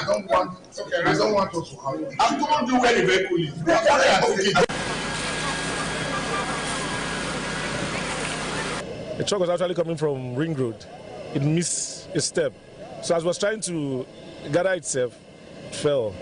don't want. Okay, I don't want us to have. I told you where the vehicle is. The truck was actually coming from Ring Road. It missed a step. So as it was trying to gather itself, it fell.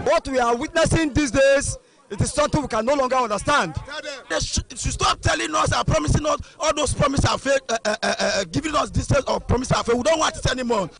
What we are witnessing these days, it is something we can no longer understand. They should stop telling us and promising us all those promises are fake, giving us distance or promises are fake. We don't want it anymore.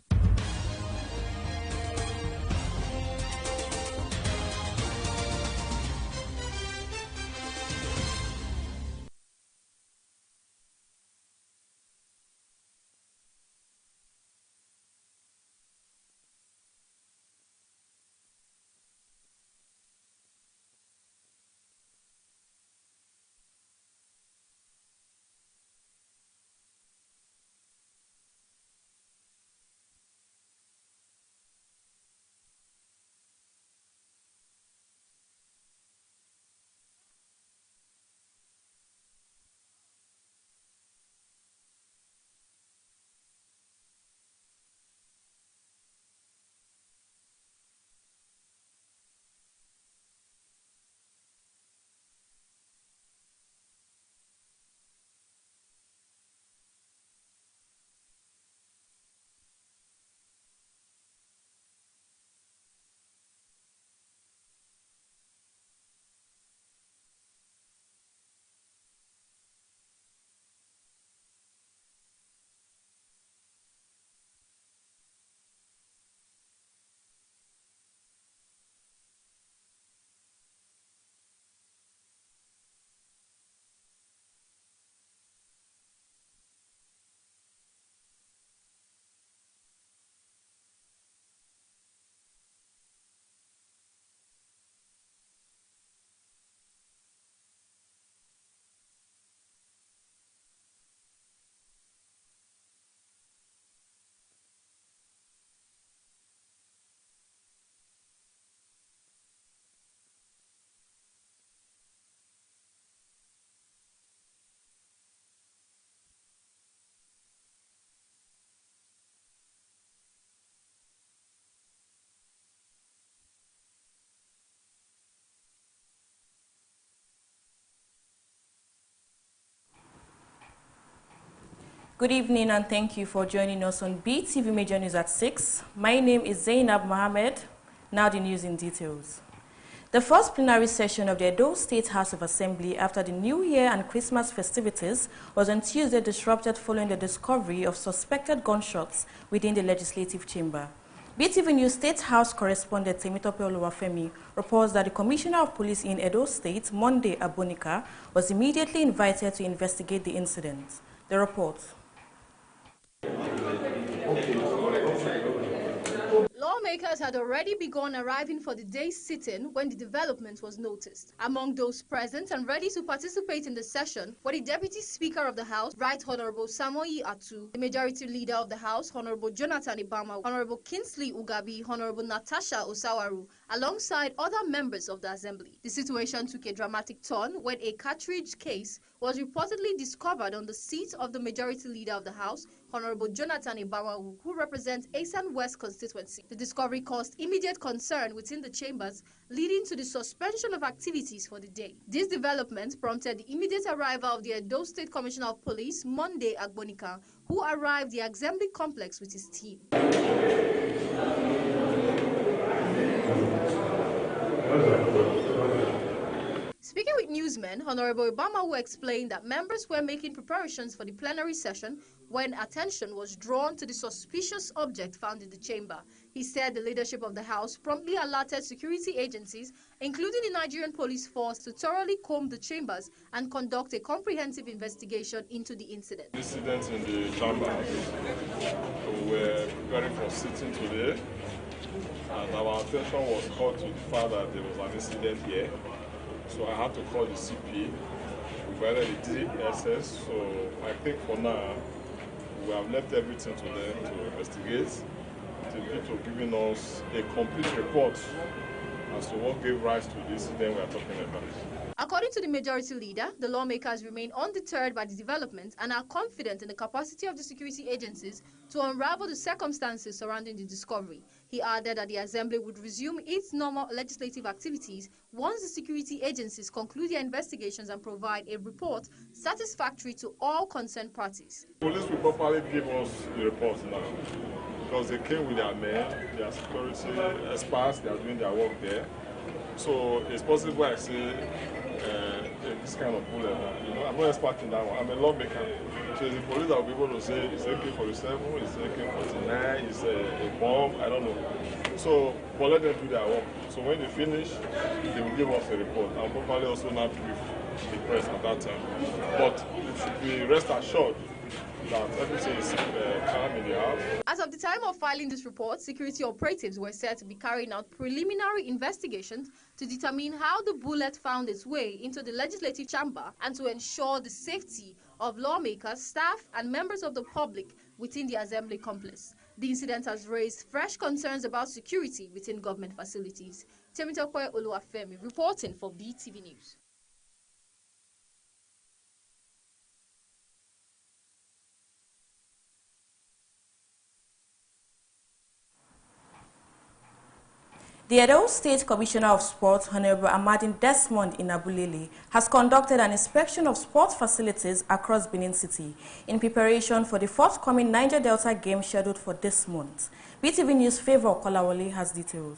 Good evening and thank you for joining us on Beetv Major News at 6. My name is Zainab Mohammed. Now the news in details. The first plenary session of the Edo State House of Assembly after the New Year and Christmas festivities was on Tuesday disrupted following the discovery of suspected gunshots within the legislative chamber. Beetv News State House correspondent Temitope Oluwafemi reports that the Commissioner of Police in Edo State, Monday Abonika, was immediately invited to investigate the incident. The report. Lawmakers had already begun arriving for the day's sitting when the development was noticed. Among those present and ready to participate in the session were the Deputy Speaker of the House, Right Honorable Samoyi Atu, the Majority Leader of the House, Honorable Jonathan Ibama, Honorable Kingsley Ugabi, Honorable Natasha Osawaru, alongside other members of the Assembly. The situation took a dramatic turn when a cartridge case was reportedly discovered on the seat of the Majority Leader of the House, Honorable Jonathan Ibama, who represents Asan West constituency. The discovery caused immediate concern within the chambers, leading to the suspension of activities for the day. This development prompted the immediate arrival of the Edo State Commissioner of Police, Monday Agbonika, who arrived the Assembly complex with his team. Speaking with newsmen, Honorable Obama will explain that members were making preparations for the plenary session when attention was drawn to the suspicious object found in the chamber. He said the leadership of the House promptly alerted security agencies, including the Nigerian Police Force, to thoroughly comb the chambers and conduct a comprehensive investigation into the incident. Incidents in the chamber. We were preparing for sitting today, and our attention was called to the fact that there was an incident here. So I had to call the CP, we provided the DSS, so I think for now, we have left everything to them to investigate, to giving us a complete report as to what gave rise to this incident we are talking about. According to the majority leader, the lawmakers remain undeterred by the development and are confident in the capacity of the security agencies to unravel the circumstances surrounding the discovery. He added that the assembly would resume its normal legislative activities once the security agencies conclude their investigations and provide a report satisfactory to all concerned parties. Police will properly give us the report now because they came with their men, their security experts, they are doing their work there. So it's possible I say this kind of bullet. I'm not expecting that one. I'm a lawmaker. So the police that will be able to say it's AK-47, it's AK-49, it's a bomb, I don't know. So we'll let them do their work. So when they finish, they will give us a report. I'll probably also not brief the press at that time. But it should be rest assured that everything is calm in the house. As of the time of filing this report, security operatives were said to be carrying out preliminary investigations to determine how the bullet found its way into the legislative chamber and to ensure the safety of lawmakers, staff, and members of the public within the assembly complex. The incident has raised fresh concerns about security within government facilities. Temitope Oluwafemi reporting for Beetv News. The Edo State Commissioner of Sports, Honorable Amadin Desmond Inabulele, has conducted an inspection of sports facilities across Benin City in preparation for the forthcoming Niger Delta Games scheduled for this month. Beetv News Favor Kolawole has details.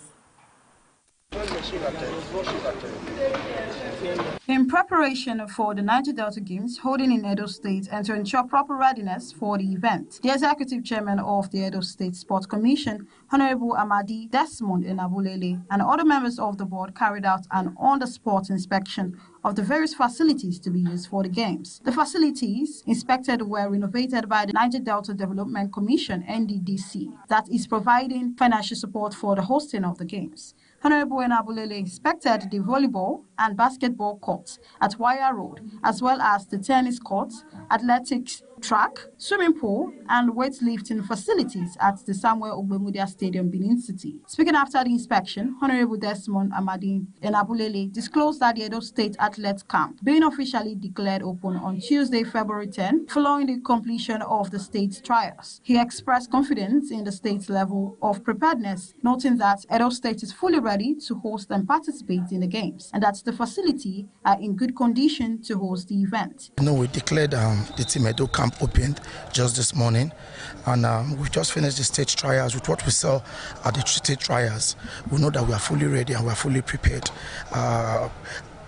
In preparation for the Niger Delta Games holding in Edo State and to ensure proper readiness for the event, the Executive Chairman of the Edo State Sports Commission, Honorable Amadi Desmond Inabulele, and other members of the board carried out an on-the-spot inspection of the various facilities to be used for the games. The facilities inspected were renovated by the Niger Delta Development Commission, NDDC, that is providing financial support for the hosting of the games. Honorable Inabulele inspected the volleyball and basketball courts at Wire Road, as well as the tennis courts, athletics track, swimming pool, and weightlifting facilities at the Samuel Ogbemudia Stadium, Benin City. Speaking after the inspection, Honorable Desmond Amadin Inabulele disclosed that the Edo State Athletes Camp being officially declared open on Tuesday, February 10, following the completion of the state's trials. He expressed confidence in the state's level of preparedness, noting that Edo State is fully ready to host and participate in the games, and that the facility are in good condition to host the event. We declared the Team Edo Camp opened just this morning, and we just finished the stage trials. With what we saw at the stage trials, we know that we are fully ready and we are fully prepared.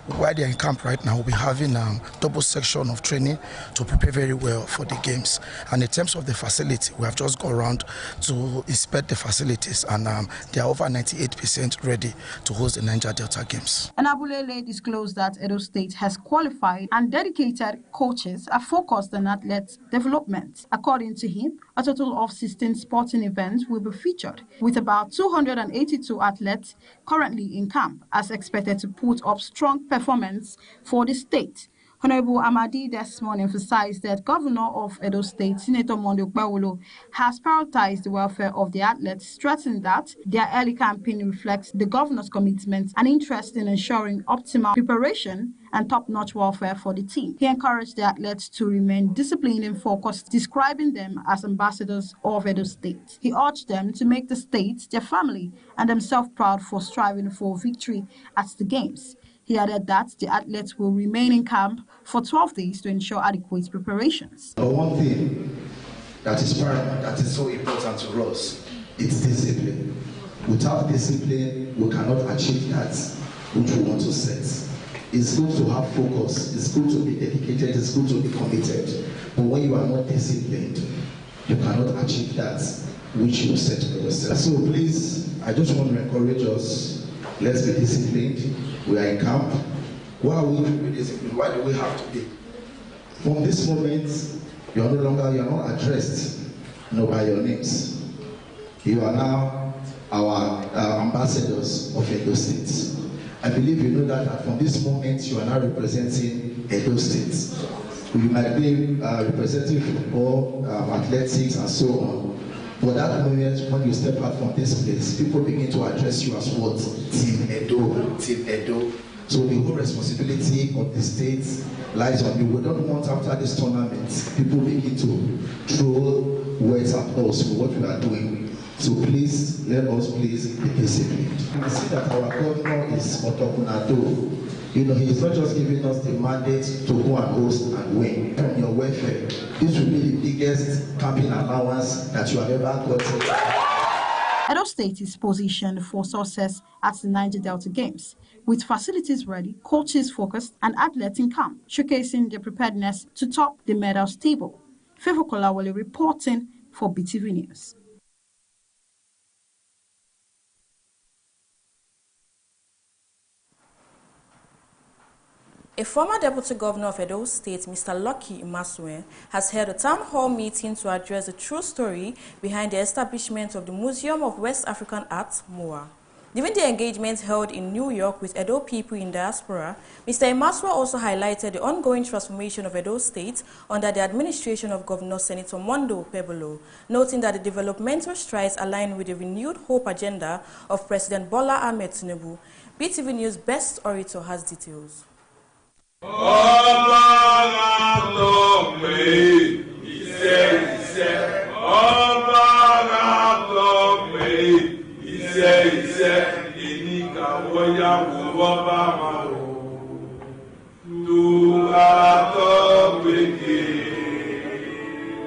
While they're in camp right now, we'll be having double section of training to prepare very well for the games. And in terms of the facility, we have just gone around to inspect the facilities, and they are over 98% ready to host the Niger Delta Games. Inabulele disclosed that Edo State has qualified and dedicated coaches are focused on athlete development. According to him, a total of 16 sporting events will be featured, with about 282 athletes currently in camp, as expected to put up strong performance for the state. Honorable Amadi Desmond emphasized that Governor of Edo State, Senator Monday Okpewolo, has prioritized the welfare of the athletes, stressing that their early campaign reflects the governor's commitment and interest in ensuring optimal preparation and top-notch welfare for the team. He encouraged the athletes to remain disciplined and focused, describing them as ambassadors of Edo State. He urged them to make the state, their family, and themselves proud for striving for victory at the games. He added that the athletes will remain in camp for 12 days to ensure adequate preparations. But one thing that is paramount, that is so important to us, is discipline. Without discipline, we cannot achieve that which we want to set. It's good to have focus, it's good to be dedicated, it's good to be committed. But when you are not disciplined, you cannot achieve that which you set for yourself. So please, I just want to encourage us, let's be disciplined. We are in camp. Why are we disciplined? Why do we have to be? From this moment, you are not addressed by your names. You are now our ambassadors of Edo State. I believe you know that from this moment you are now representing Edo State. You might be representing football, athletics, and so on. But that moment when you step out from this place, people begin to address you as what? Team Edo, Team Edo. So the whole responsibility of the state lies on you. We don't want after this tournament, people begin to throw words at us for what we are doing. So please, let us please be disciplined. We see that our governor is Otokunado. You know, he is not just giving us the mandate to go and host and win. On your welfare, this will be the biggest camping allowance that you have ever gotten. Edo State is positioned for success at the Niger Delta Games, with facilities ready, coaches focused, and athletes in camp, showcasing their preparedness to top the medals table. Favor Kolawole reporting for Beetv News. A former Deputy Governor of Edo State, Mr. Lucky Imasue, has held a town hall meeting to address the true story behind the establishment of the Museum of West African Art, MOA. During the engagement held in New York with Edo people in diaspora, Mr. Imasue also highlighted the ongoing transformation of Edo State under the administration of Governor Senator Mondo Pebolo, noting that the developmental strides align with the renewed hope agenda of President Bola Ahmed Tinubu. Beetv News Best Orator has details.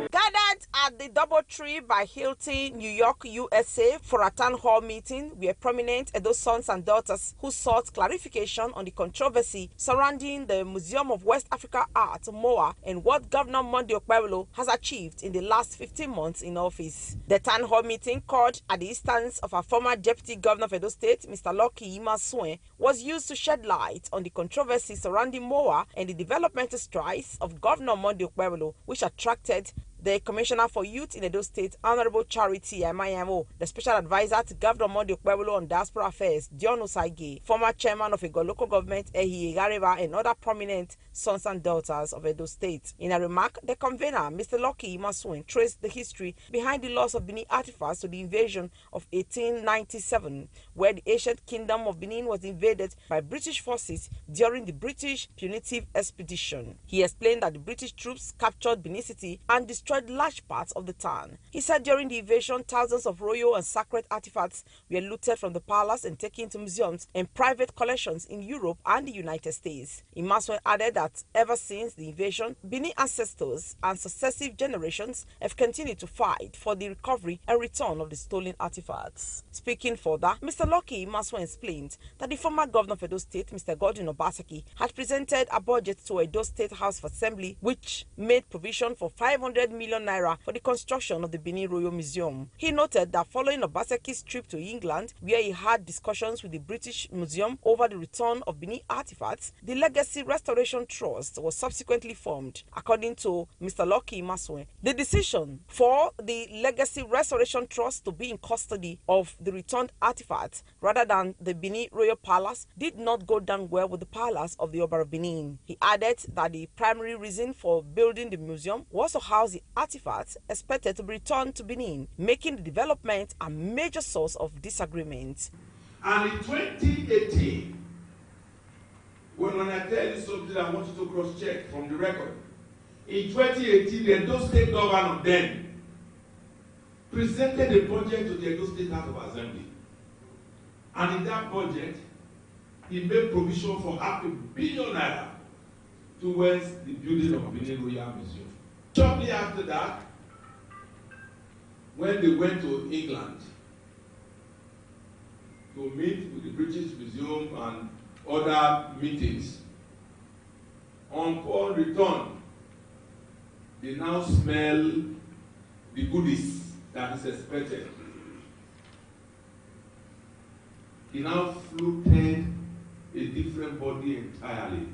Gathered at the DoubleTree by Hilton, New York, USA for a town hall meeting were prominent Edo sons and daughters who sought clarification on the controversy surrounding the Museum of West Africa Art, MOA, and what Governor Monday Okpebholo has achieved in the last 15 months in office. The town hall meeting, called at the instance of our former Deputy Governor of Edo State, Mr. Lucky Imasue, was used to shed light on the controversy surrounding MOA and the developmental strides of Governor Monday Okpebholo, which attracted the Commissioner for Youth in Edo State, Honorable Charity Amayamo, the Special Advisor to Governor Monday Okpebholo on Diaspora Affairs, Dion Osaige, former Chairman of Ego Local Government, Ehi Gareva, and other prominent sons and daughters of Edo State. In a remark, the convener, Mr. Lucky Imasue, traced the history behind the loss of Benin artifacts to the invasion of 1897, where the ancient kingdom of Benin was invaded by British forces during the British punitive expedition. He explained that the British troops captured Benin City and destroyed large parts of the town. He said during the invasion, thousands of royal and sacred artifacts were looted from the palace and taken to museums and private collections in Europe and the United States. Imasue added that ever since the invasion, Benin ancestors and successive generations have continued to fight for the recovery and return of the stolen artifacts. Speaking further, Mr. Lucky Imasue explained that the former governor of Edo State, Mr. Godwin Obaseki, had presented a budget to Edo State House of Assembly which made provision for 500 million naira for the construction of the Benin Royal Museum. He noted that following Obaseki's trip to England, where he had discussions with the British Museum over the return of Benin artifacts, the Legacy Restoration Trust was subsequently formed. According to Mr. Lucky Imasue, the decision for the Legacy Restoration Trust to be in custody of the returned artifacts rather than the Benin Royal Palace did not go down well with the Palace of the Oba of Benin. He added that the primary reason for building the museum was to house the artifacts expected to be returned to Benin, making the development a major source of disagreement. And in 2018, when I tell you something, I want you to cross-check from the record. In 2018, the Edo State governor then presented a budget to the Edo State House of Assembly. And in that budget, he made provision for ₦500 million towards the building of Benin Royal Museum. Shortly after that, when they went to England to meet with the British Museum and other meetings, upon return, they now smell the goodies that is expected. He now floated a different body entirely,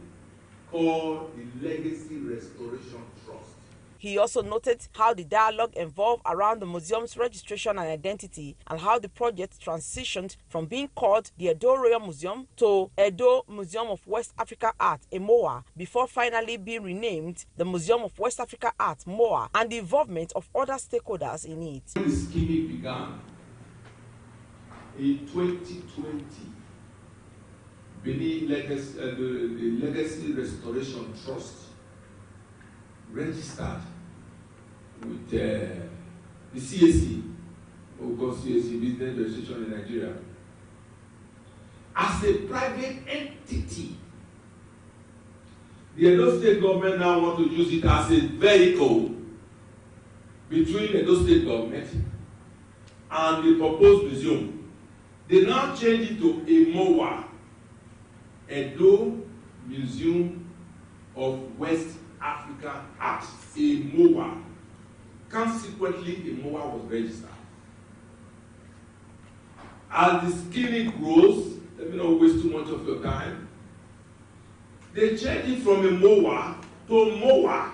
called the Legacy Restoration Trust. He also noted how the dialogue evolved around the museum's registration and identity and how the project transitioned from being called the Edo Royal Museum to Edo Museum of West Africa Art, EMOA, before finally being renamed the Museum of West Africa Art, MOA, and the involvement of other stakeholders in it. When the scheme began in 2020, Benin the Legacy Restoration Trust registered with the CAC, or CAC Business Registration in Nigeria, as a private entity. The Edo State government now want to use it as a vehicle between the Edo State government and the proposed museum. They now change it to EMOA, Edo Museum of West Africa Art, EMOA. Consequently, EMOA was registered. As the scheme grows, let me not waste too much of your time, they changed it from EMOA to MOA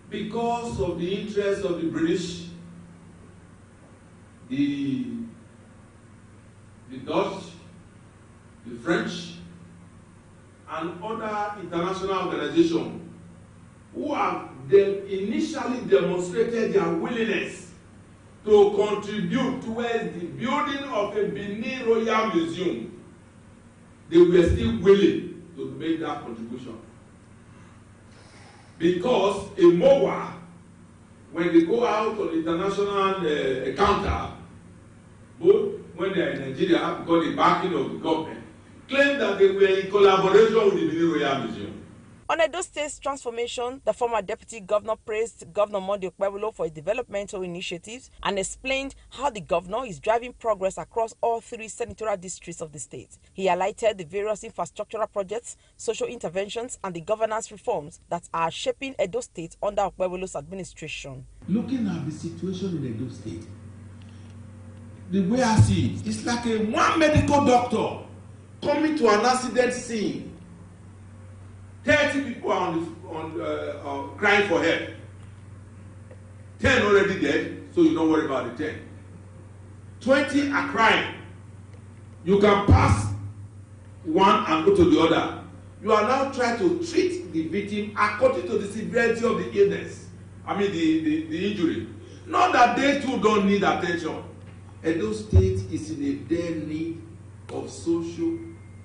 because of the interest of the British, the Dutch, the French, and other international organizations who have initially demonstrated their willingness to contribute towards the building of a Benin Royal Museum. They were still willing to make that contribution. Because in MOA, when they go out on international counter, both when they are in Nigeria, because the backing of the government, claim that they were in collaboration with the Benin Royal Museum. On Edo State's transformation, the former deputy governor praised Governor Monday Okpebholo for his developmental initiatives and explained how the governor is driving progress across all 3 senatorial districts of the state. He highlighted the various infrastructural projects, social interventions, and the governance reforms that are shaping Edo State under Okpebholo's administration. Looking at the situation in Edo State, the way I see it, it's like one medical doctor coming to an accident scene. 30 people are crying for help. 10 already dead, so you don't worry about the 10. 20 are crying. You can pass one and go to the other. You are now trying to treat the victim according to the severity of the illness. I mean the injury. Not that they too don't need attention. Edo State is in a dire need of social,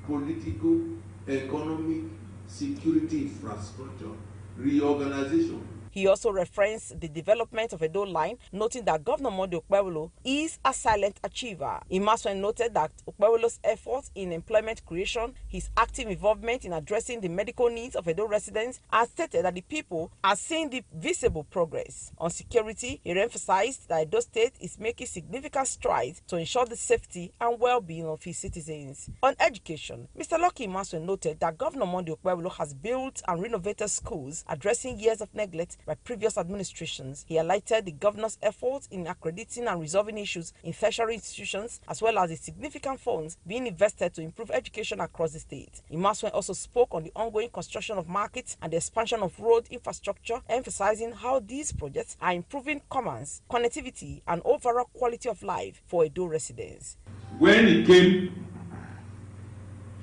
political, economic, security infrastructure, reorganization. He also referenced the development of Edo Line, noting that Governor Monday Okpebholo is a silent achiever. Imaswen noted that Okpebholo's efforts in employment creation, his active involvement in addressing the medical needs of Edo residents, and stated that the people are seeing the visible progress. On security, he emphasized that Edo State is making significant strides to ensure the safety and well-being of his citizens. On education, Mr. Lucky Imaswen noted that Governor Monday Okpebholo has built and renovated schools, addressing years of neglect by previous administrations. He highlighted the governor's efforts in accrediting and resolving issues in tertiary institutions, as well as the significant funds being invested to improve education across the state. Imaswen also spoke on the ongoing construction of markets and the expansion of road infrastructure, emphasizing how these projects are improving commerce, connectivity, and overall quality of life for Edo residents. When he came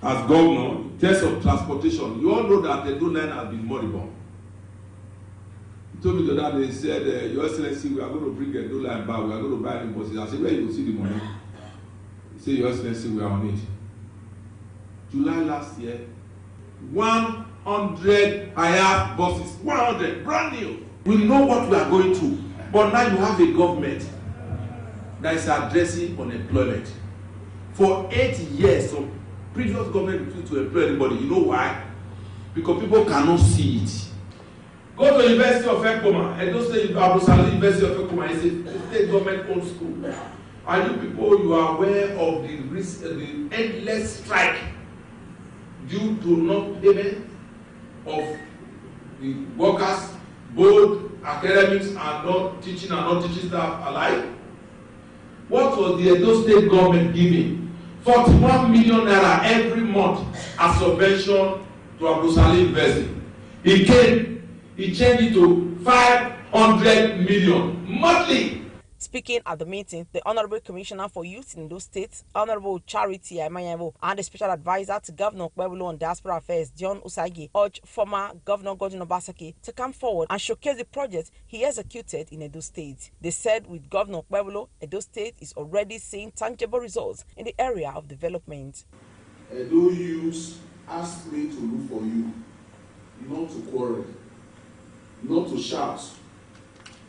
as governor, in terms of transportation, you all know that the Edo line has been moribund. He told me the other day, he said, Your Excellency, we are going to bring a Edo line back, we are going to buy new buses. I said, where you will see the money? He said, Your Excellency, we are on it. July last year, 100 hired buses, 100, brand new. We know what we are going through, but now you have a government that is addressing unemployment. For 8 years, some previous government refused to employ anybody. You know why? Because people cannot see it. Go to University of Ekoma, Edo State University of Ekoma is a state government-owned school. Are you people, you are aware of the risk, the endless strike due to non-payment of the workers, both academics and non-teaching staff alike? What was the Edo State government giving? 41 million naira every month as subvention to Abusali University. He changed it to 500 100 million monthly. Speaking at the meeting, the Honorable Commissioner for Youth in those states, Honorable Charity Amanyevo, and the Special Advisor to Governor Okpebholo on Diaspora Affairs, John Usagi, urged former Governor Godwin Obaseki to come forward and showcase the project he executed in Edo State. They said with Governor Okpebholo, Edo State is already seeing tangible results in the area of development. Edo youths asked me to look for you, not to quarrel, not to shout,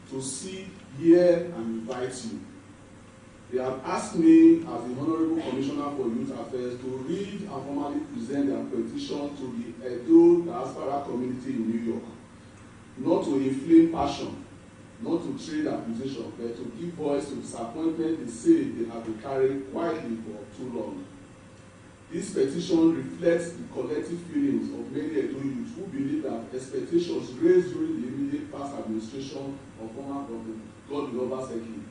to see, hear, and invite you. They have asked me, as the Honorable Commissioner for Youth Affairs, to read and formally present their petition to the Edo diaspora community in New York, not to inflame passion, not to trade accusation, but to give voice to disappointment they say they have been carrying quietly for too long. This petition reflects the collective feelings of many Edo youths who believe that expectations raised during the immediate past administration of former Governor Godwin Obaseki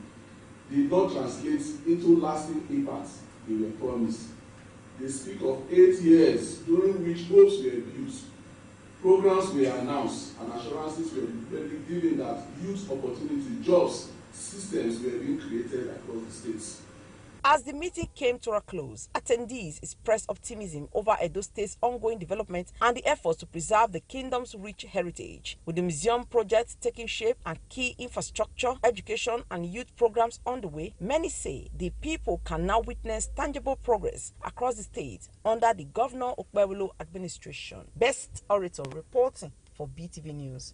did not translate into lasting impacts they were promised. They speak of 8 years during which hopes were built, programs were announced, and assurances were given that youth opportunity, jobs, systems were being created across the states. As the meeting came to a close, attendees expressed optimism over Edo State's ongoing development and the efforts to preserve the kingdom's rich heritage. With the museum project taking shape and key infrastructure, education, and youth programs on the way, many say the people can now witness tangible progress across the state under the Governor Okpebholo administration. Best Orator reporting for BTV News.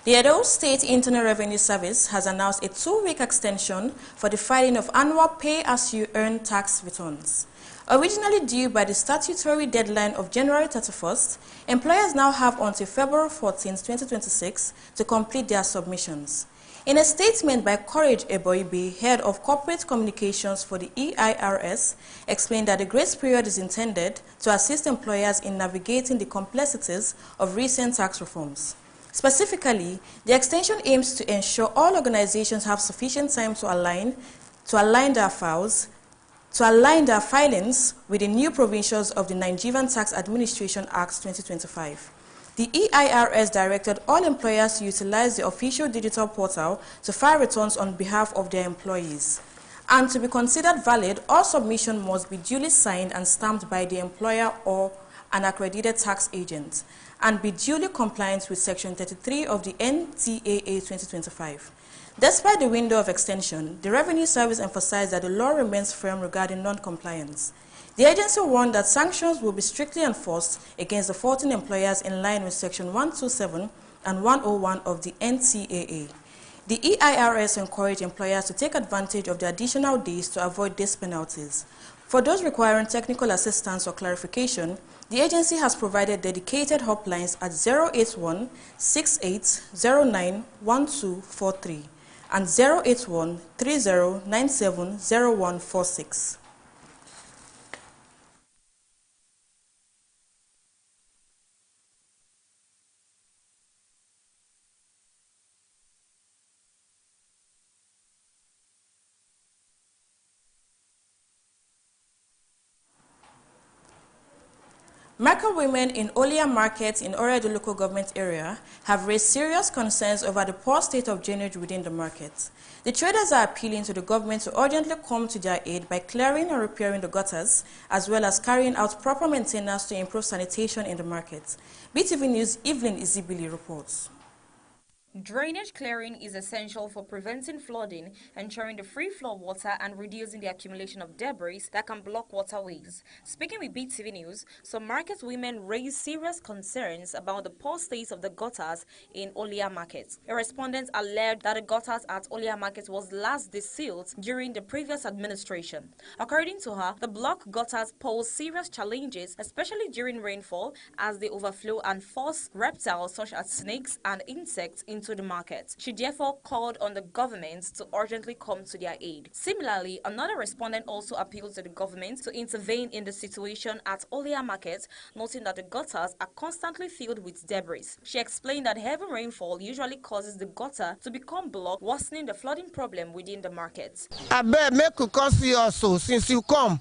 The Edo State Internal Revenue Service has announced a 2-week extension for the filing of annual pay-as-you-earn tax returns. Originally due by the statutory deadline of January 31st, employers now have until February 14, 2026 to complete their submissions. In a statement by Courage Eboibe, head of corporate communications for the EIRS, explained that the grace period is intended to assist employers in navigating the complexities of recent tax reforms. Specifically, the extension aims to ensure all organizations have sufficient time to align their filings with the new provisions of the Nigerian Tax Administration Act 2025. The EIRS directed all employers to utilize the official digital portal to file returns on behalf of their employees. And to be considered valid, all submission must be duly signed and stamped by the employer or an accredited tax agent, and be duly compliant with Section 33 of the NTAA 2025. Despite the window of extension, the Revenue Service emphasized that the law remains firm regarding non-compliance. The agency warned that sanctions will be strictly enforced against the 14 employers in line with Section 127 and 101 of the NTAA. The EIRS encouraged employers to take advantage of the additional days to avoid these penalties. For those requiring technical assistance or clarification, the agency has provided dedicated hotlines at 081-6809-1243 and 081-3097-0146. Market women in Olia Market in Oredo local government area have raised serious concerns over the poor state of drainage within the market. The traders are appealing to the government to urgently come to their aid by clearing and repairing the gutters, as well as carrying out proper maintenance to improve sanitation in the market. BTV News' Evelyn Izibili reports. Drainage clearing is essential for preventing flooding, ensuring the free flow of water and reducing the accumulation of debris that can block waterways. Speaking with BTV News, some market women raised serious concerns about the poor state of the gutters in Olia Market. A respondent alleged that the gutters at Olia Market was last desealed during the previous administration. According to her, the block gutters pose serious challenges, especially during rainfall, as they overflow and force reptiles such as snakes and insects into into the market. She therefore called on the government to urgently come to their aid. Similarly, another respondent also appealed to the government to intervene in the situation at Olia Market, noting that the gutters are constantly filled with debris. She explained that heavy rainfall usually causes the gutter to become blocked, worsening the flooding problem within the market. I beg, make you come see us so since you come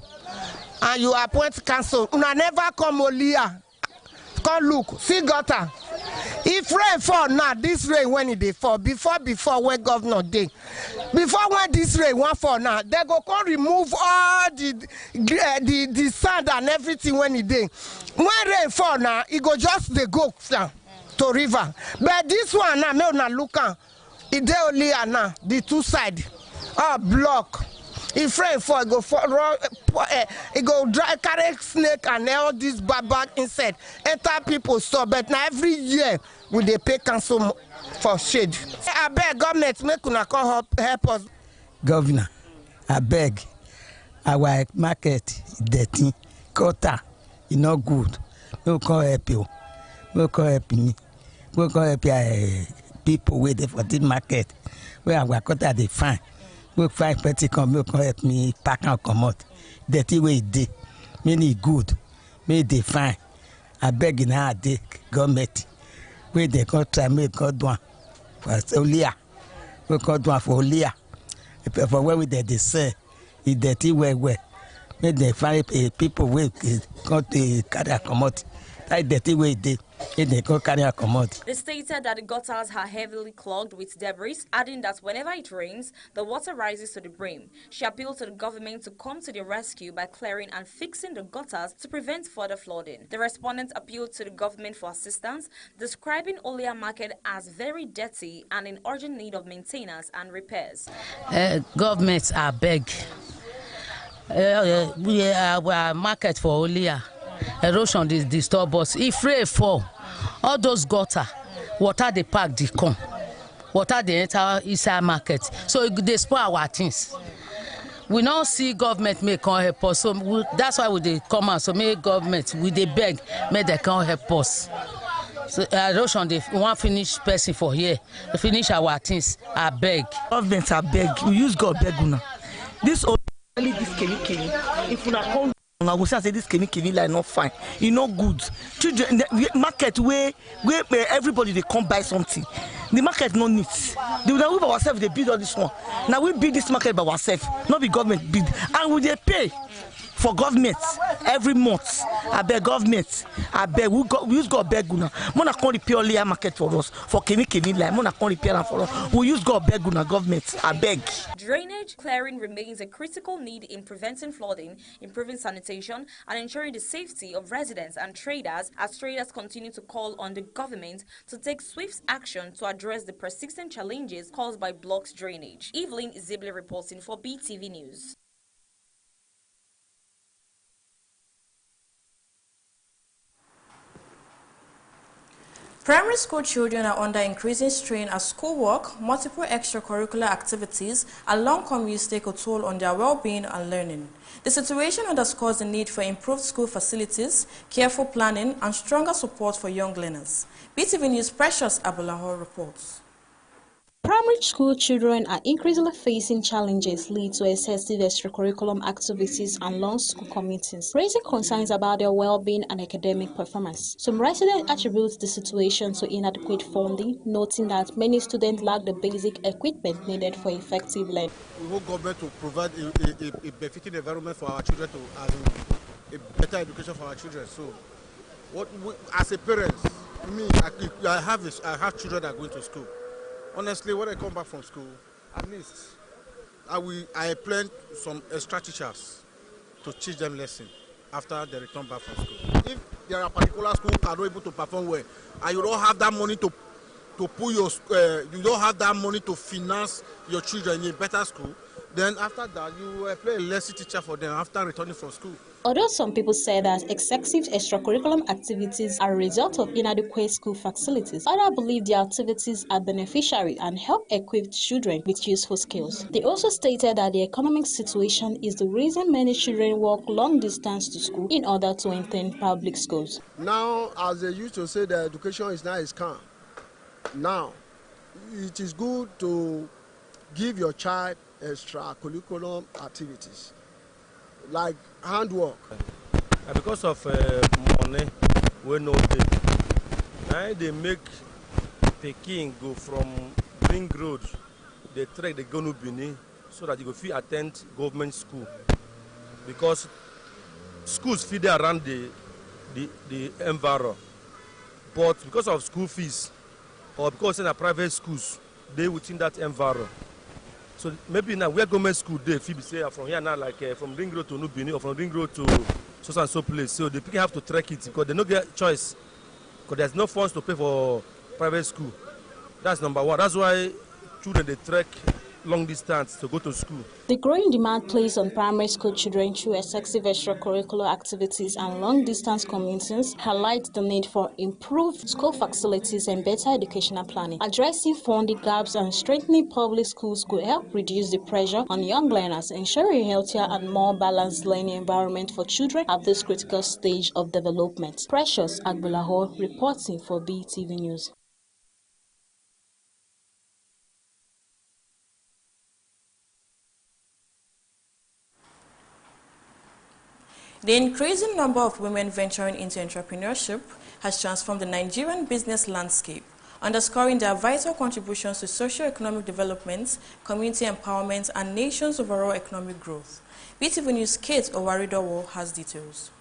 and you appoint council. Una never come Olia. Come look, see gutter. If rain fall now, this rain when it dey fall, before when governor dey, before when this rain won't fall now, they go come remove all the sand and everything when it dey. When rain fall now, it go just they go down to river. But this one now, me una look am, it dey only now the two side, all block. If rain fall, it go fall, it go dry, carry snake and all this bad insect enter people's store. But now every year we dey pay council for shade. I beg government make una come help us. Governor, I beg, our market dirty, gutter, e no good. No come help you, no come help me, no come help people wey dey for this market where our gutter dey fine. Make find petty come, make help me pack and come out. Dirty way dey, many good, may they fine. I beg in our day, government, where they can try make God one for Olia, we God one for Olia. For where we they say, it dirty way, may they find people wey come to carry come out. That dirty way dey. They stated that the gutters are heavily clogged with debris, adding that whenever it rains, the water rises to the brim. She appealed to the government to come to the rescue by clearing and fixing the gutters to prevent further flooding. The respondent appealed to the government for assistance, describing Olia Market as very dirty and in urgent need of maintenance and repairs. Governments are beg. We are market for Olia. Erosion disturb us. If rain fall, all those gutter, water they pack, they come. Water they enter inside market. So they spoil our things. We now see government may come help us. So that's why we they come out. So may government, we they beg, may they come help us. So erosion, they want finish person for here. They finish our things. I beg. Government, I beg. We use God beg una. This only this Kenny. If una come. I will say this Kenny like not fine. It's not good. Children, the market where everybody they come buy something. The market no needs. They will by ourselves. They build all this one. Now we build this market by ourselves. Not the government build. And we they pay for government every month. I beg government. I beg we use God beg una. Mona can repair Olia market for us. For Kenny like Mona can repair them for us. We use God beg una government. I beg. Drainage clearing remains a critical need in preventing flooding, improving sanitation, and ensuring the safety of residents and traders, as traders continue to call on the government to take swift action to address the persistent challenges caused by blocked drainage. Evelyn Zibli reporting for BTV News. Primary school children are under increasing strain as schoolwork, multiple extracurricular activities, and long commutes take a toll on their well-being and learning. The situation underscores the need for improved school facilities, careful planning, and stronger support for young learners. BTV News' Precious Abulahor reports. Primary school children are increasingly facing challenges linked to excessive extracurricular activities and long school commutings, raising concerns about their well-being and academic performance. Some residents attribute the situation to inadequate funding, noting that many students lack the basic equipment needed for effective learning. We want government to provide a befitting environment for our children to have a better education for our children. So, as a parent, I have children that are going to school. Honestly, when I come back from school, at least I plan some extra teachers to teach them lesson after they return back from school. If there are particular schools that are not able to perform well, and you don't have that money to put your, you don't have that money to finance your children in a better school, then after that you employ a lesson teacher for them after returning from school. Although some people say that excessive extracurricular activities are a result of inadequate school facilities, others believe the activities are beneficiary and help equip children with useful skills. They also stated that the economic situation is the reason many children walk long distance to school in order to attend public schools. Now, as they used to say, the education is now a scam. Now, it is good to give your child extracurriculum activities like handwork. Because of money, we know they make Peking go from Ring Road, they trek the Gonu Bini, so that you go fit attend government school. Because schools feed around the environment, but because of school fees or because in a private schools, they within that environment. So maybe now where government school they feel say from here now like from Ring Road to Nubini or from Ring Road to so and so place. So the people have to trek it because they don't get choice because there's no funds to pay for private school. That's number one. That's why children they trek long distance to go to school. The growing demand placed on primary school children through excessive extracurricular activities and long-distance commutings highlights the need for improved school facilities and better educational planning. Addressing funding gaps and strengthening public schools could help reduce the pressure on young learners, ensuring a healthier and more balanced learning environment for children at this critical stage of development. Precious Agbulaho reporting for Beetv News. The increasing number of women venturing into entrepreneurship has transformed the Nigerian business landscape, underscoring their vital contributions to socio-economic development, community empowerment, and nation's overall economic growth. Beetv News' Kate Owaridowo has details.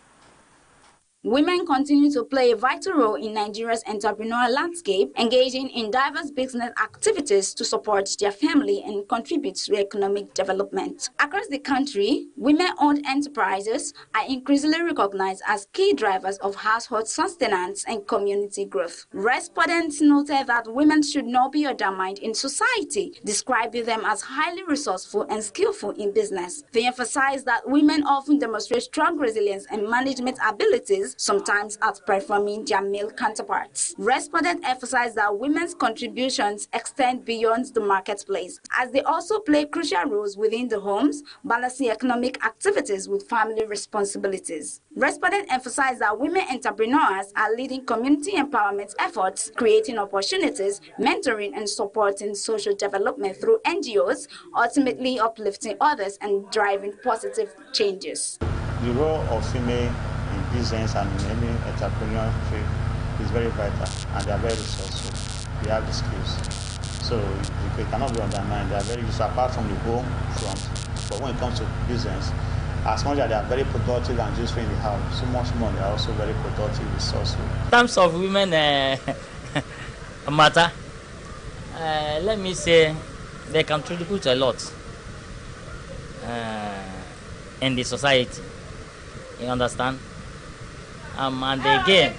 Women continue to play a vital role in Nigeria's entrepreneurial landscape, engaging in diverse business activities to support their family and contribute to economic development. Across the country, women-owned enterprises are increasingly recognized as key drivers of household sustenance and community growth. Respondents noted that women should not be undermined in society, describing them as highly resourceful and skillful in business. They emphasized that women often demonstrate strong resilience and management abilities, sometimes outperforming their male counterparts. Respondents emphasized that women's contributions extend beyond the marketplace, as they also play crucial roles within the homes, balancing economic activities with family responsibilities. Respondents emphasized that women entrepreneurs are leading community empowerment efforts, creating opportunities, mentoring and supporting social development through NGOs, ultimately uplifting others and driving positive changes. The role of female in business and in any entrepreneurship is very vital, and they are very resourceful. They have the skills, so they cannot be undermined. They are very useful apart from the home front. But when it comes to business, as much as they are very productive and useful in the house, so much more they are also very productive, resourceful. In terms of women matter, let me say they contribute a lot in the society. You understand? And again,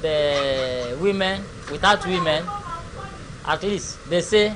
the women, without women, at least they say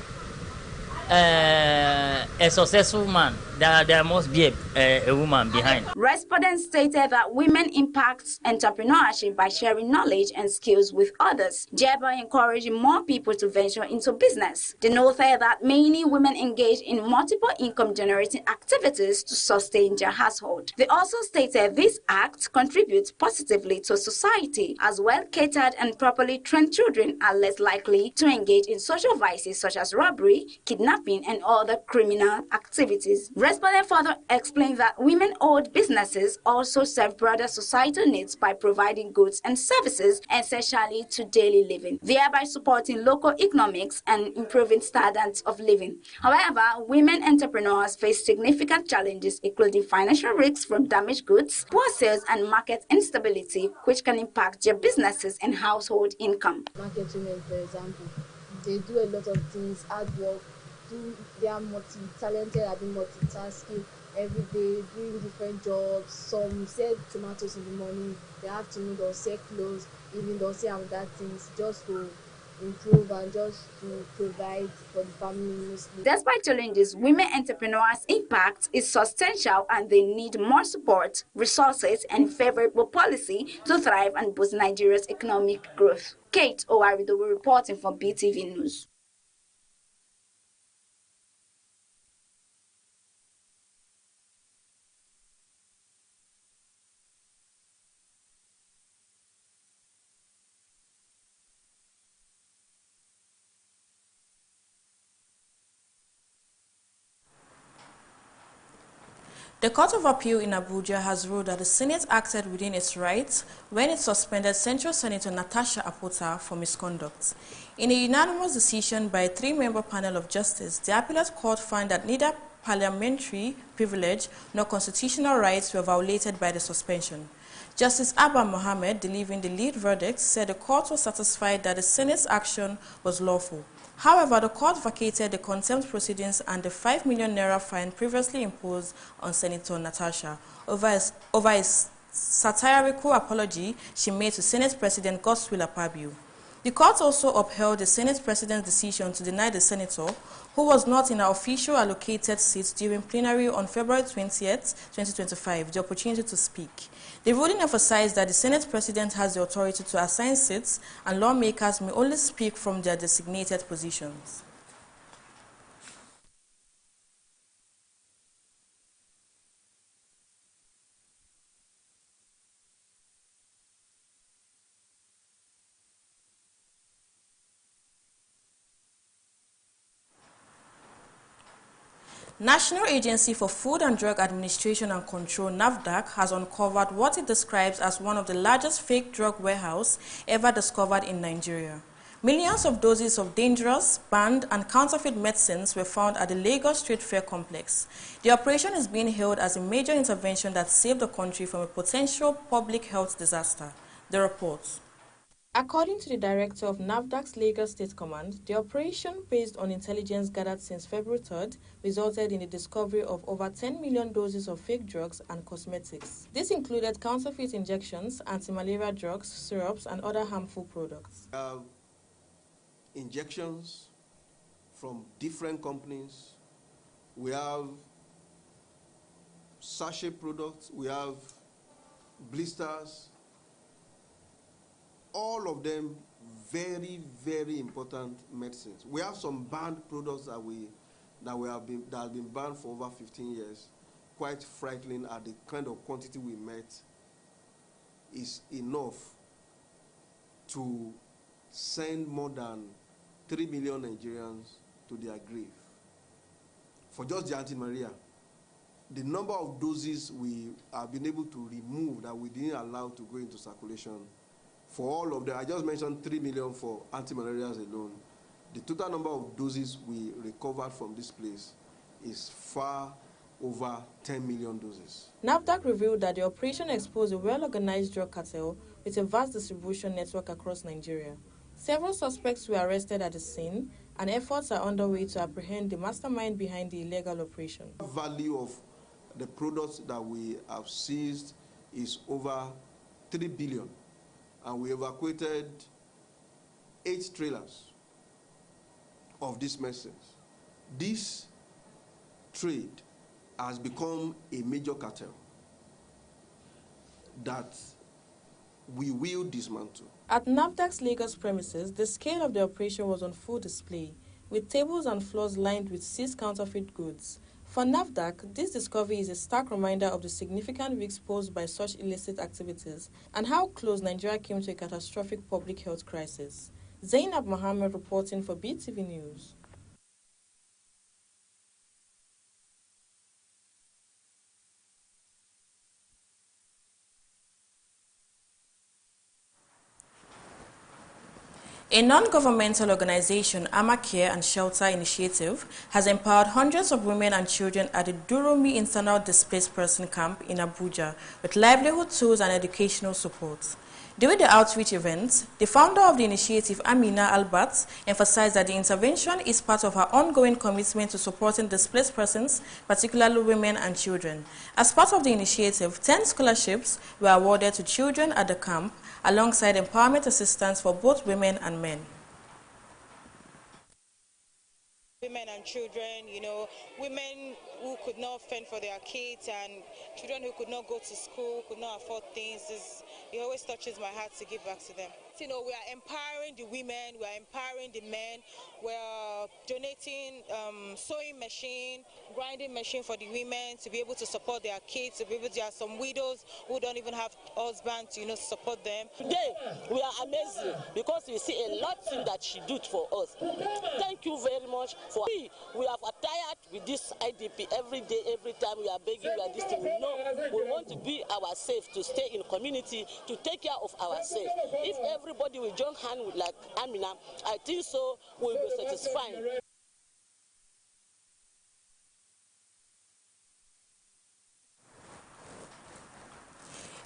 a successful man, there must be a woman behind. Respondents stated that women impact entrepreneurship by sharing knowledge and skills with others, thereby encouraging more people to venture into business. They noted that many women engage in multiple income-generating activities to sustain their household. They also stated this act contributes positively to society, as well-catered and properly trained children are less likely to engage in social vices such as robbery, kidnapping, and other criminal activities. Respondents further explained that women-owned businesses also serve broader societal needs by providing goods and services essentially to daily living, thereby supporting local economics and improving standards of living. However, women entrepreneurs face significant challenges, including financial risks from damaged goods, poor sales, and market instability, which can impact their businesses and household income. Market women, for example, they do a lot of things, hard work. They are multi-talented, are being multitasking every day, doing different jobs. Some sell tomatoes in the morning, the afternoon they'll sell clothes, even they'll sell other things just to improve and just to provide for the family mostly. Despite challenges, women entrepreneurs' impact is substantial and they need more support, resources, and favorable policy to thrive and boost Nigeria's economic growth. Kate Owaridowo reporting for Beetv News. The Court of Appeal in Abuja has ruled that the Senate acted within its rights when it suspended Central Senator Natasha Apota for misconduct. In a unanimous decision by a 3-member panel of justice, the appellate court found that neither parliamentary privilege nor constitutional rights were violated by the suspension. Justice Abba Mohammed, delivering the lead verdict, said the court was satisfied that the Senate's action was lawful. However, the court vacated the contempt proceedings and the 5 million naira fine previously imposed on Senator Natasha over a satirical apology she made to Senate President Godswill Akpabio. The court also upheld the Senate President's decision to deny the senator, who was not in her official allocated seat during plenary on February 20th, 2025, the opportunity to speak. The ruling emphasized that the Senate President has the authority to assign seats and lawmakers may only speak from their designated positions. National Agency for Food and Drug Administration and Control, NAFDAC, has uncovered what it describes as one of the largest fake drug warehouses ever discovered in Nigeria. Millions of doses of dangerous, banned, and counterfeit medicines were found at the Lagos Street Fair complex. The operation is being hailed as a major intervention that saved the country from a potential public health disaster. The report. According to the director of NAFDAC's Lagos State Command, the operation, based on intelligence gathered since February 3rd, resulted in the discovery of over 10 million doses of fake drugs and cosmetics. This included counterfeit injections, anti-malaria drugs, syrups, and other harmful products. Injections from different companies. We have sachet products. We have blisters. All of them very, very important medicines. We have some banned products that have been banned for over 15 years. Quite frightening at the kind of quantity we met is enough to send more than 3 million Nigerians to their grave. For just the anti-malaria, the number of doses we have been able to remove that we didn't allow to go into circulation, for all of them, I just mentioned 3 million for anti-malarials alone. The total number of doses we recovered from this place is far over 10 million doses. NAFDAC revealed that the operation exposed a well-organized drug cartel with a vast distribution network across Nigeria. Several suspects were arrested at the scene, and efforts are underway to apprehend the mastermind behind the illegal operation. The value of the products that we have seized is over 3 billion. And we evacuated 8 trailers of these medicines. This trade has become a major cartel that we will dismantle. At NAFDAC's Lagos premises, the scale of the operation was on full display, with tables and floors lined with seized counterfeit goods. For NAFDAC, this discovery is a stark reminder of the significant risks posed by such illicit activities and how close Nigeria came to a catastrophic public health crisis. Zainab Mohammed reporting for Beetv News. A non-governmental organization, Ama Care and Shelter Initiative, has empowered hundreds of women and children at the Durumi Internal Displaced Person Camp in Abuja with livelihood tools and educational support. During the outreach event, the founder of the initiative, Amina Albert, emphasized that the intervention is part of her ongoing commitment to supporting displaced persons, particularly women and children. As part of the initiative, 10 scholarships were awarded to children at the camp, alongside empowerment assistance for both women and men. Women and children, women who could not fend for their kids and children who could not go to school, could not afford things. It always touches my heart to give back to them. You know, we are empowering the women, we are empowering the men, we are donating sewing machine, grinding machine for the women to be able to support their kids, to be able to, there are some widows who don't even have husbands, you know, to support them. Today, we are amazing because we see a lot of things that she did for us. Thank you very much for we have tired with this IDP every day, every time we are begging, we are this thing. No, we want to be ourselves, to stay in community, to take care of ourselves. If everybody will join hand with like Amina, I think so we will be satisfied.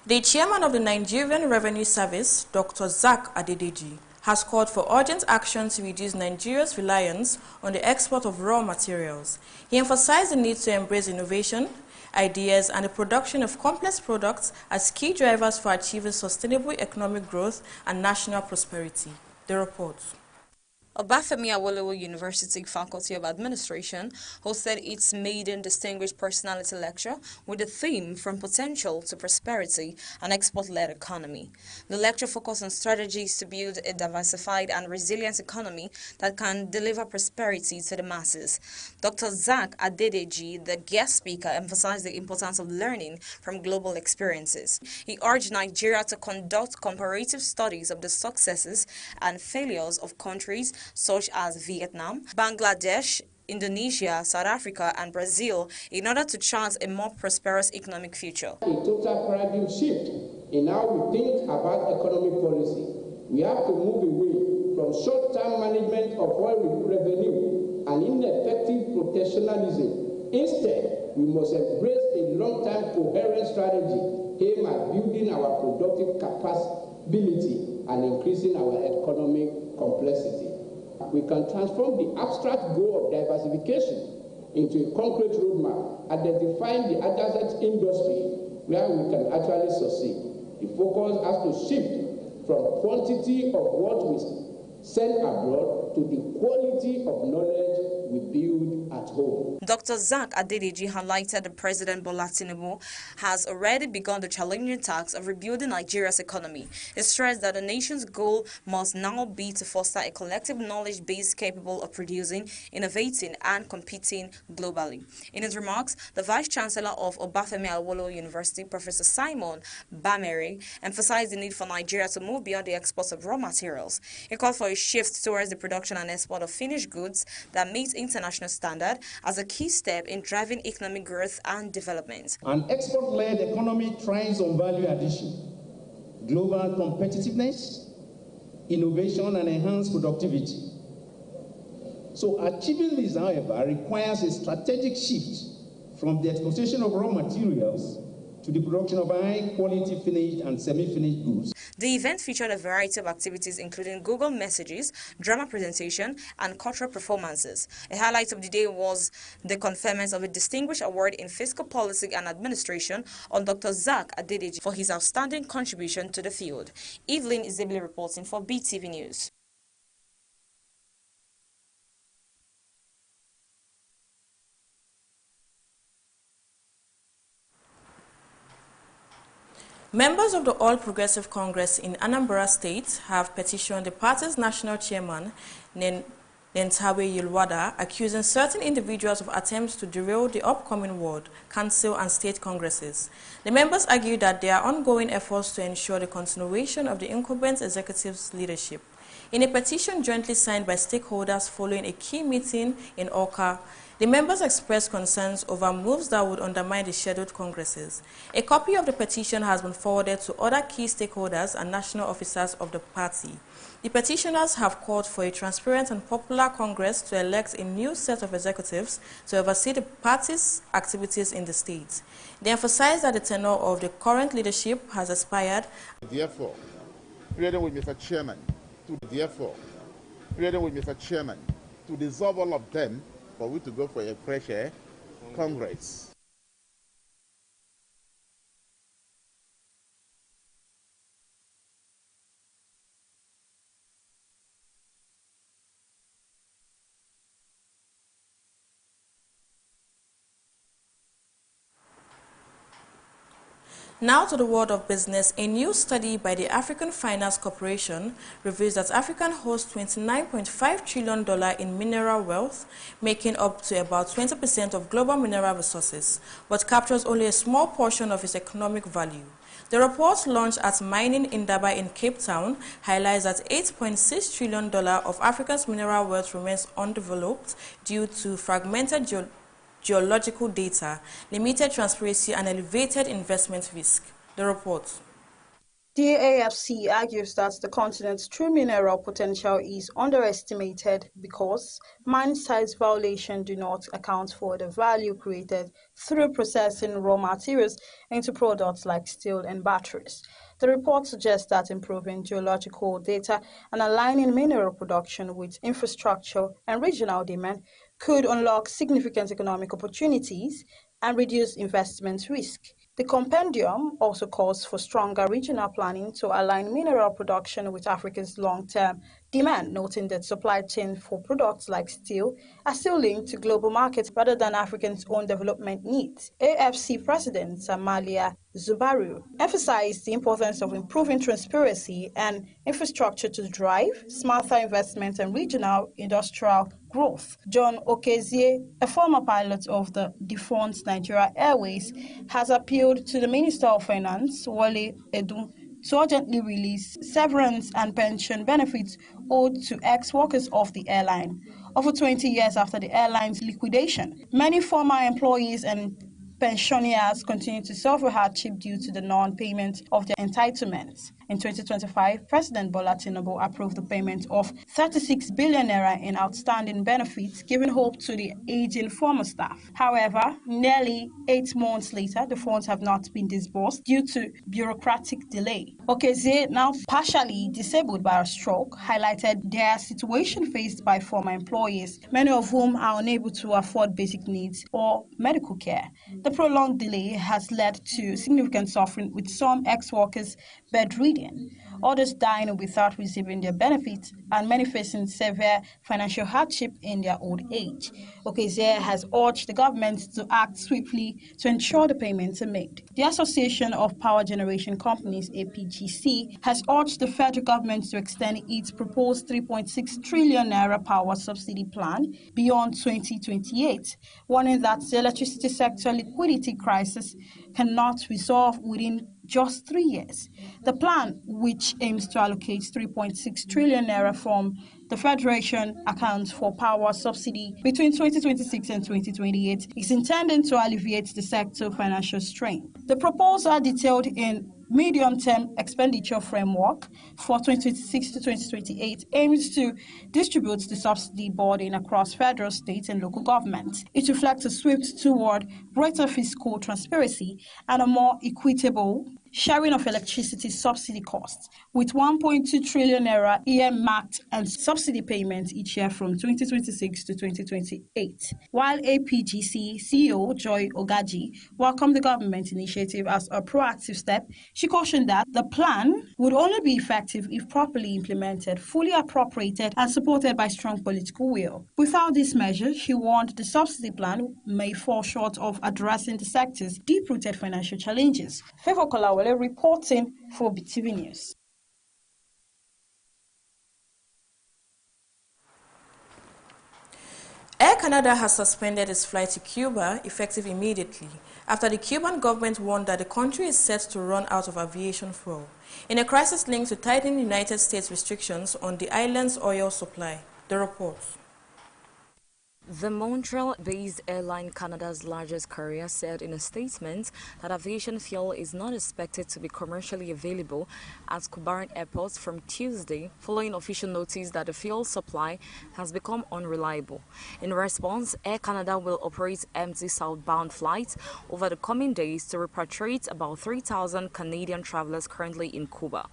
The chairman of the Nigerian Revenue Service, Dr. Zak Adedeji, has called for urgent action to reduce Nigeria's reliance on the export of raw materials. He emphasized the need to embrace innovation, ideas, and the production of complex products as key drivers for achieving sustainable economic growth and national prosperity. The report. Obafemi Awolowo University Faculty of Administration hosted its maiden Distinguished Personality Lecture with the theme From Potential to Prosperity, an Export-Led Economy. The lecture focused on strategies to build a diversified and resilient economy that can deliver prosperity to the masses. Dr. Zak Adedeji, the guest speaker, emphasized the importance of learning from global experiences. He urged Nigeria to conduct comparative studies of the successes and failures of countries such as Vietnam, Bangladesh, Indonesia, South Africa, and Brazil in order to chart a more prosperous economic future. A total paradigm shift in how we think about economic policy. We have to move away from short-term management of oil revenue and ineffective protectionism. Instead, we must embrace a long-term coherent strategy aimed at building our productive capability and increasing our economic complexity. We can transform the abstract goal of diversification into a concrete roadmap, identifying the adjacent industry where we can actually succeed. The focus has to shift from quantity of what we send abroad to the quality of knowledge we build at home. Dr. Zak Adedeji highlighted that President Bola Tinubu has already begun the challenging task of rebuilding Nigeria's economy. He stressed that the nation's goal must now be to foster a collective knowledge base capable of producing, innovating, and competing globally. In his remarks, the Vice Chancellor of Obafemi Awolowo University, Professor Simon Bamere, emphasized the need for Nigeria to move beyond the exports of raw materials. He called for a shift towards the production and export of finished goods that meet international standard as a key step in driving economic growth and development. An export-led economy thrives on value addition, global competitiveness, innovation, and enhanced productivity. So achieving this, however, requires a strategic shift from the exploitation of raw materials to the production of high-quality finished and semi-finished goods. The event featured a variety of activities including Google Messages, drama presentation, and cultural performances. A highlight of the day was the conferment of a distinguished award in fiscal policy and administration on Dr. Zak Adedeji for his outstanding contribution to the field. Evelyn Izebile reporting for Beetv News. Members of the All Progressive Congress in Anambra State have petitioned the party's national chairman, Nentawe Yilwada, accusing certain individuals of attempts to derail the upcoming ward, council, and state congresses. The members argue that there are ongoing efforts to ensure the continuation of the incumbent executive's leadership. In a petition jointly signed by stakeholders following a key meeting in Awka, the members expressed concerns over moves that would undermine the scheduled congresses. A copy of the petition has been forwarded to other key stakeholders and national officers of the party. The petitioners have called for a transparent and popular Congress to elect a new set of executives to oversee the party's activities in the state. They emphasized that the tenure of the current leadership has expired. Therefore, pleading with Mr. Chairman to dissolve all of them for we to go for a fresh Congress. Now to the world of business. A new study by the African Finance Corporation reveals that Africa hosts $29.5 trillion in mineral wealth, making up to about 20% of global mineral resources, but captures only a small portion of its economic value. The report, launched at Mining Indaba in Cape Town, highlights that $8.6 trillion of Africa's mineral wealth remains undeveloped due to fragmented geological data, limited transparency, and elevated investment risk. The report. The AFC argues that the continent's true mineral potential is underestimated because mine sites violations do not account for the value created through processing raw materials into products like steel and batteries. The report suggests that improving geological data and aligning mineral production with infrastructure and regional demand could unlock significant economic opportunities and reduce investment risk. The compendium also calls for stronger regional planning to align mineral production with Africa's long-term demand, noting that supply chains for products like steel are still linked to global markets rather than Africans' own development needs. AFC President Amalia Zubaru emphasized the importance of improving transparency and infrastructure to drive smarter investment and regional industrial growth. John Okezie, a former pilot of the defunct Nigeria Airways, has appealed to the Minister of Finance, Wale Edun, to urgently release severance and pension benefits owed to ex-workers of the airline. Over 20 years after the airline's liquidation, many former employees and pensioners continue to suffer hardship due to the non-payment of their entitlements. In 2025, President Bola Tinubu approved the payment of 36 billion naira in outstanding benefits, giving hope to the aging former staff. However, nearly 8 months later, the funds have not been disbursed due to bureaucratic delay. Okezie, now partially disabled by a stroke, highlighted their situation faced by former employees, many of whom are unable to afford basic needs or medical care. The prolonged delay has led to significant suffering, with some ex-workers bedridden, others dying without receiving their benefits, and many facing severe financial hardship in their old age. Okezie has urged the government to act swiftly to ensure the payments are made. The Association of Power Generation Companies, APGC, has urged the federal government to extend its proposed 3.6 trillion naira power subsidy plan beyond 2028, warning that the electricity sector liquidity crisis cannot resolve within just 3 years. The plan, which aims to allocate 3.6 trillion naira from the Federation accounts for power subsidy between 2026 and 2028, is intended to alleviate the sector's financial strain. The proposal, detailed in medium-term expenditure framework for 2026 to 2028, aims to distribute the subsidy burden across federal, state, and local governments. It reflects a swift toward greater fiscal transparency and a more equitable sharing of electricity subsidy costs, with 1.2 trillion naira earmarked and subsidy payments each year from 2026 to 2028. While APGC CEO Joy Ogaji welcomed the government initiative as a proactive step, she cautioned that the plan would only be effective if properly implemented, fully appropriated, and supported by strong political will. Without these measures, she warned the subsidy plan may fall short of addressing the sector's deep-rooted financial challenges. Favor Kolawole reporting for Beetv News. Air Canada has suspended its flight to Cuba effective immediately after the Cuban government warned that the country is set to run out of aviation fuel in a crisis linked to tightening United States restrictions on the island's oil supply. The report. The Montreal-based airline, Canada's largest carrier, said in a statement that aviation fuel is not expected to be commercially available at Cuban airports from Tuesday, following official notice that the fuel supply has become unreliable. In response, Air Canada will operate empty southbound flights over the coming days to repatriate about 3,000 Canadian travelers currently in Cuba.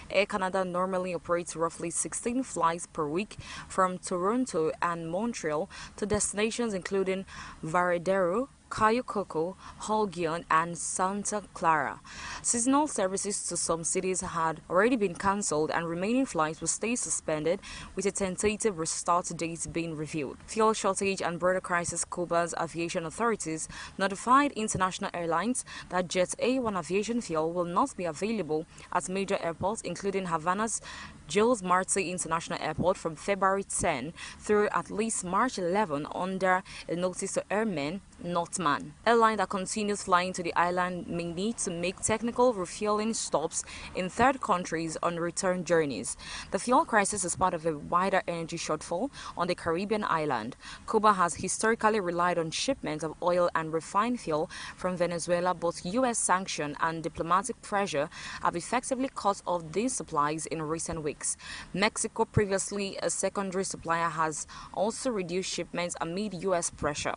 Air Canada normally operates roughly 16 flights per week from Toronto and Montreal to destinations including Varadero, Cayo Coco, Holguin, and Santa Clara. Seasonal services to some cities had already been cancelled and remaining flights will stay suspended, with a tentative restart date being revealed. Fuel shortage and border crisis. Cuba's aviation authorities notified international airlines that Jet A1 aviation fuel will not be available at major airports, including Havana's Jules Marti International Airport from February 10 through at least March 11 under a notice to airmen, not man. Airline that continues flying to the island may need to make technical refueling stops in third countries on return journeys. The fuel crisis is part of a wider energy shortfall on the Caribbean island. Cuba has historically relied on shipments of oil and refined fuel from Venezuela. Both U.S. sanction and diplomatic pressure have effectively cut off these supplies in recent weeks. Mexico, previously a secondary supplier, has also reduced shipments amid U.S. pressure.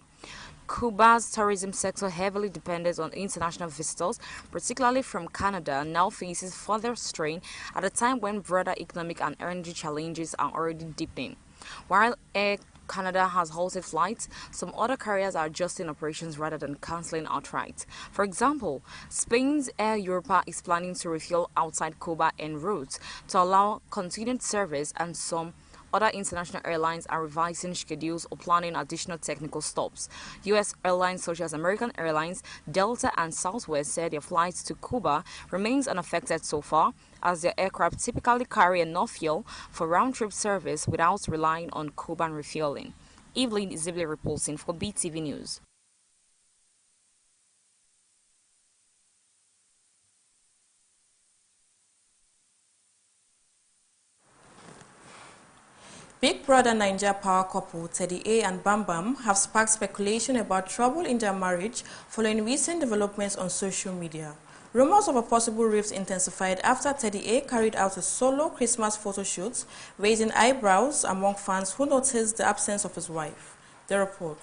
Cuba's tourism sector, heavily dependent on international visitors, particularly from Canada, now faces further strain at a time when broader economic and energy challenges are already deepening. While Air Canada has halted flights, some other carriers are adjusting operations rather than cancelling outright. For example, Spain's Air Europa is planning to refuel outside Cuba en route to allow continued service, and some other international airlines are revising schedules or planning additional technical stops. U.S. airlines such as American Airlines, Delta, and Southwest said their flights to Cuba remains unaffected so far, as their aircraft typically carry enough fuel for round-trip service without relying on Cuban refueling. Evelyn Zibli reporting for BTV News. Big Brother Naija power couple Teddy A and Bam Bam have sparked speculation about trouble in their marriage following recent developments on social media. Rumors of a possible rift intensified after Teddy A carried out a solo Christmas photo shoot, raising eyebrows among fans who noticed the absence of his wife. The report.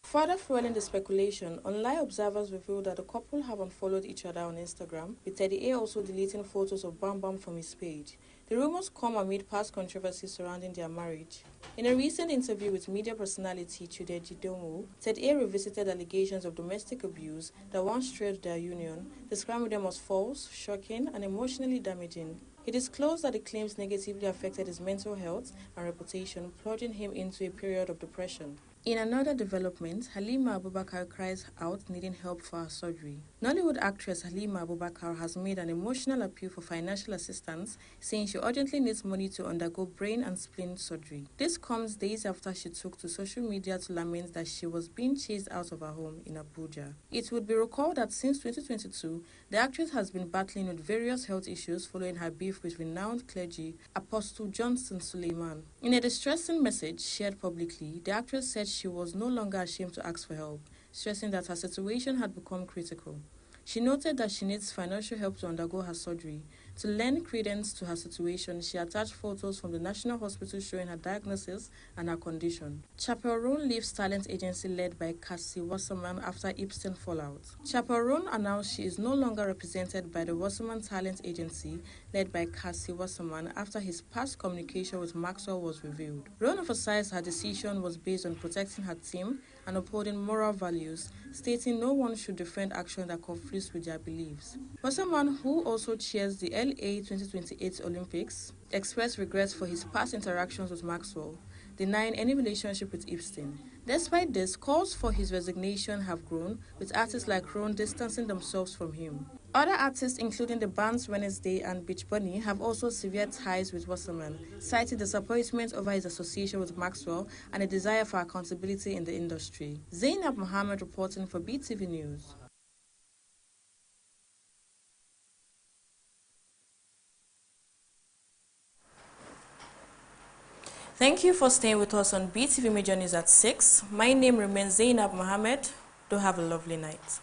Further fueling the speculation, online observers revealed that the couple have unfollowed each other on Instagram, with Teddy A also deleting photos of Bam Bam from his page. The rumors come amid past controversies surrounding their marriage. In a recent interview with media personality Chudeji Domo, Teddy A revisited allegations of domestic abuse that once trailed their union, describing them as false, shocking, and emotionally damaging. He disclosed that the claims negatively affected his mental health and reputation, plunging him into a period of depression. In another development, Halima Abubakar cries out needing help for her surgery. Nollywood actress Halima Abubakar has made an emotional appeal for financial assistance, saying she urgently needs money to undergo brain and spleen surgery. This comes days after she took to social media to lament that she was being chased out of her home in Abuja. It would be recalled that since 2022, the actress has been battling with various health issues following her beef with renowned clergy Apostle Johnson Suleiman. In a distressing message shared publicly, the actress said she was no longer ashamed to ask for help, stressing that her situation had become critical. She noted that she needs financial help to undergo her surgery. To lend credence to her situation, she attached photos from the National Hospital showing her diagnosis and her condition. Chaperone leaves talent agency led by Cassie Wasserman after Epstein fallout. Chaperone announced she is no longer represented by the Wasserman Talent Agency led by Cassie Wasserman after his past communication with Maxwell was revealed. Rowan emphasized her decision was based on protecting her team and upholding moral values, stating no one should defend action that conflicts with their beliefs. Wasserman, who also chairs the LA 2028 Olympics, expressed regrets for his past interactions with Maxwell, denying any relationship with Epstein. Despite this, calls for his resignation have grown, with artists like Rowan distancing themselves from him. Other artists, including the bands Wednesday and Beach Bunny, have also severed ties with Wasserman, citing disappointment over his association with Maxwell and a desire for accountability in the industry. Zainab Mohammed reporting for BTV News. Thank you for staying with us on BTV Major News at 6. My name remains Zainab Mohammed. Do have a lovely night.